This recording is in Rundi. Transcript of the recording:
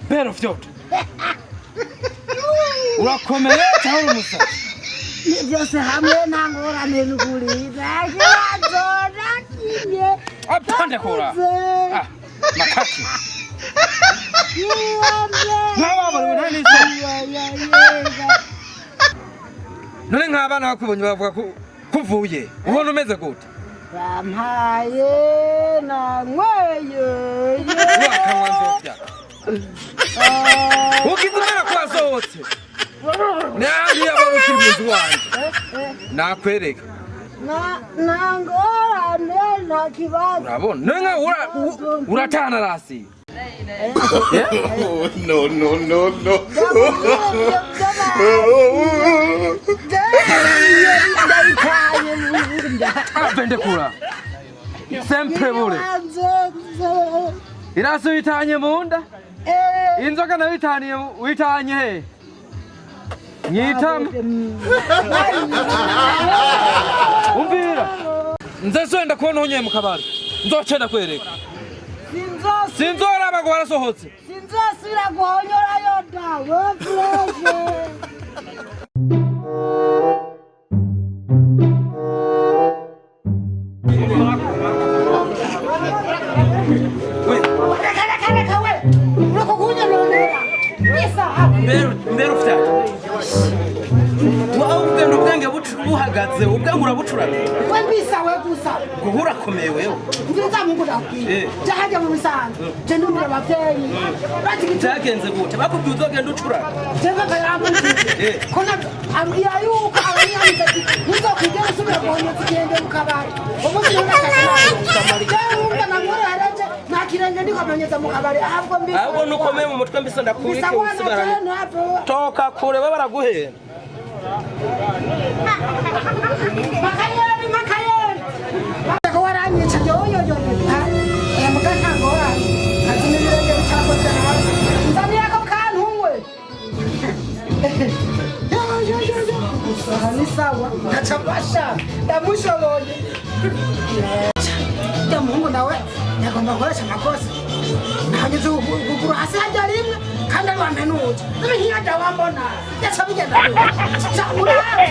Bero vyote. Urakomeye cyangwa umusa? Ni byose hamwe nangora nenukuliza. Azora kimye. Apande kora. Ah, makaki. Nawa bari nani se? None nk'abana bakubonye bavuga kuvuye. Ubona umeze gute? Bampaye na mweye. Wakanwa nzopya. Ukizimera kwasohotse. Nani ababukira umuntu wanje. Nakwereka. Nangorane nta kibazo. Urabona nenga uratana rasi. No. Apende kura. Sempre bure. Iraso itanye munda? Inzoga nayo itaniye witanye he? Nyitama. Umvira. Nzasenda kubona unye mu kabari. Nzocenda kwereka. Sinzora bago barasohotse. Sinzosira guhonyora yoda. Wefleje. Mbere ufite ubwenge ubwenge buhagaze ubwenge urabucurana we mbisa we gusa ngo urakomeye wewe nziza mungu ndakwiye cyahaje mu bisanzwe je ndumira abavyeyi byagenze gute bakubwiye uzogenda ucurana jeva bayamuzi kona ambia yuko abanyamiza ati nizokugera subira guhonya tugende mu kabari umunsi n'akashimana cyangwa namura haraje nakirenge ndikomanyeza mu kabari ahubwo mbisa ahubwo nukomeye mu mutwe mbisa ndakurike usigarana toka kure we baraguhera Makayeni. Bako waranyica yoyo. Aya muganga ngora. Ati nibirenge bicakoze hasi. Nzaniye ako kantuwe. Yo. Ni sawa. Kachabasha. Ndamushoboye. Ya Mungu nawe yagomba gukoresha amakosa. Nahageze kuguru hasi hajya rimwe kandi wampenuye. None ntiyajya wambona. Yaca bigenda. Cyamuraje.